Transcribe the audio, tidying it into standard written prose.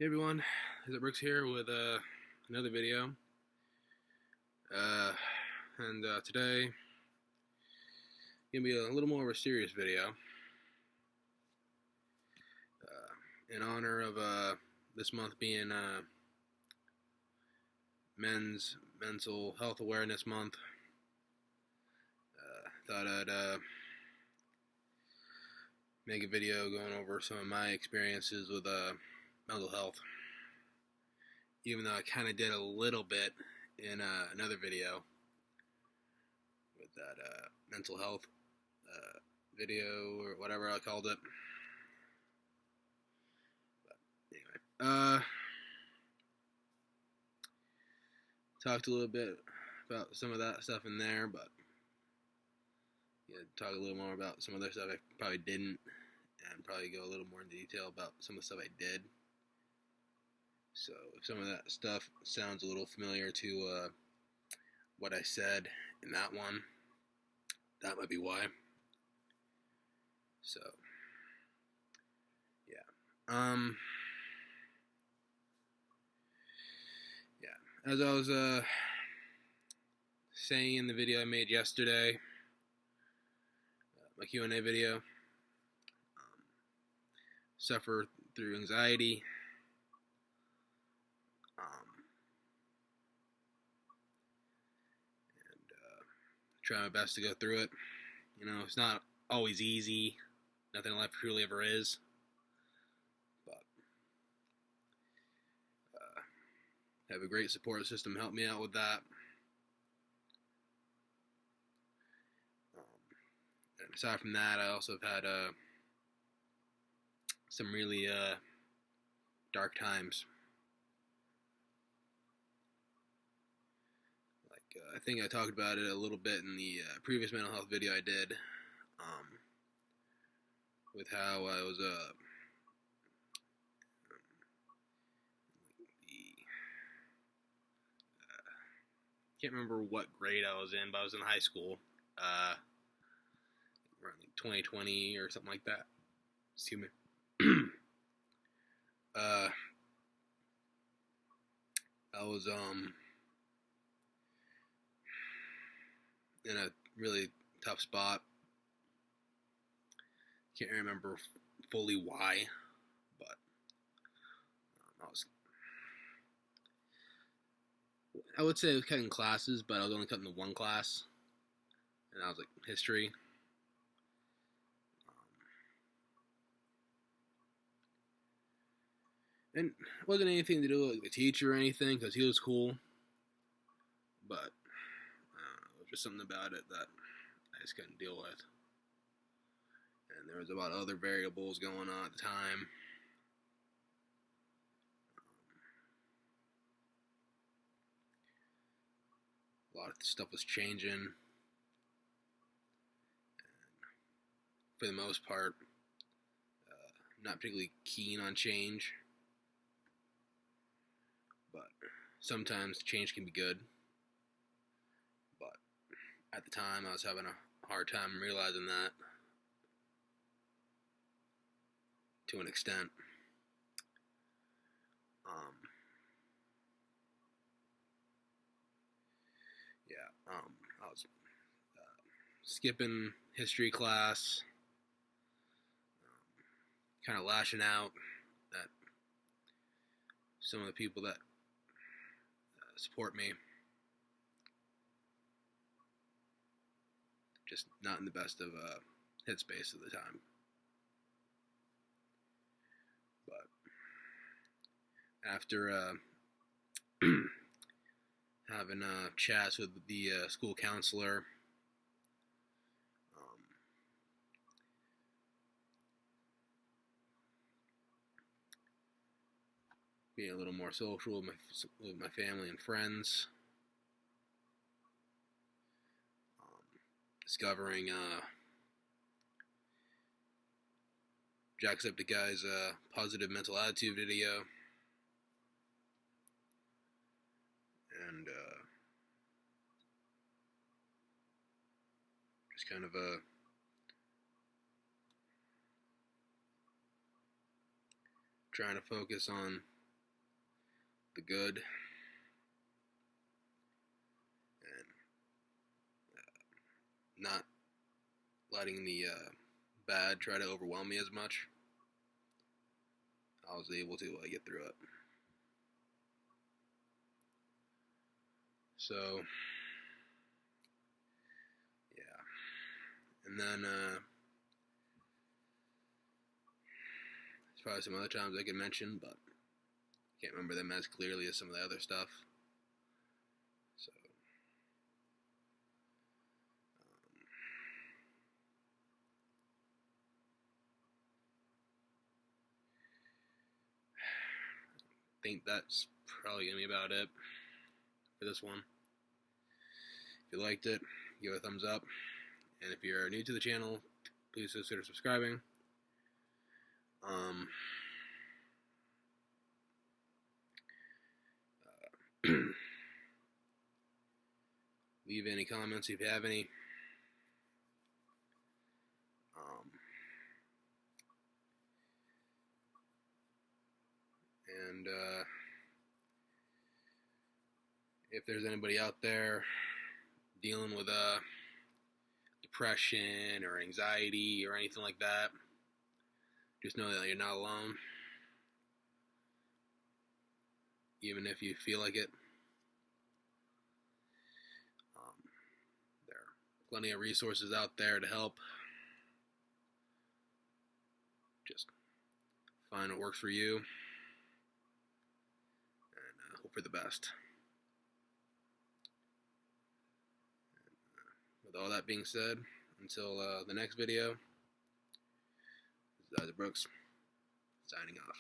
Hey everyone, Is it Brooks here with another video. Uh, and Today, gonna be a little more of a serious video. In honor of this month being Men's Mental Health Awareness Month. Thought I'd make a video going over some of my experiences with mental health. Even though I kind of did a little bit in another video with that mental health video or whatever I called it. But anyway, talked a little bit about some of that stuff in there, but talk a little more about some other stuff I probably didn't, and probably go a little more into detail about some of the stuff I did. So if some of that stuff sounds a little familiar to what I said in that one, that might be why. So as I was saying in the video I made yesterday, my Q&A video, suffer through anxiety, and try my best to go through it. It's not always easy. Nothing in life truly ever is. But have a great support system help me out with that. And aside from that, I also have had some really dark times. I think I talked about it a little bit in the previous mental health video I did, with how I was can't remember what grade I was in, but I was in high school, around 2020 or something like that. Excuse me. I was in a really tough spot. Can't remember fully why, but I would say I was cutting classes, but I was only cutting the one class, and that was like history. And it wasn't anything to do with the teacher or anything, because he was cool, but it was just something about it that I just couldn't deal with. And there was a lot of other variables going on at the time. A lot of stuff was changing. And for the most part, not particularly keen on change. But sometimes change can be good. But at the time, I was having a hard time realizing that, to an extent. I was skipping history class, kind of lashing out at some of the people that support me. Just not in the best of headspace at the time. But after having chats with the school counselor, being a little more social with my family and friends, discovering Jacksepticeye's positive mental attitude video, and just kind of trying to focus on the good and not letting the bad try to overwhelm me as much. I was able to get through it. So, yeah. And then, there's probably some other times I could mention, but I can't remember them as clearly as some of the other stuff. So, I think that's probably going to be about it for this one. If you liked it, give it a thumbs up. And if you're new to the channel, please consider subscribing. Leave any comments if you have any. And if there's anybody out there dealing with depression or anxiety or anything like that, just know that you're not alone. Even if you feel like it, there are plenty of resources out there to help. Just find what works for you and hope for the best. With all that being said, until the next video, this is Isaac Brooks, signing off.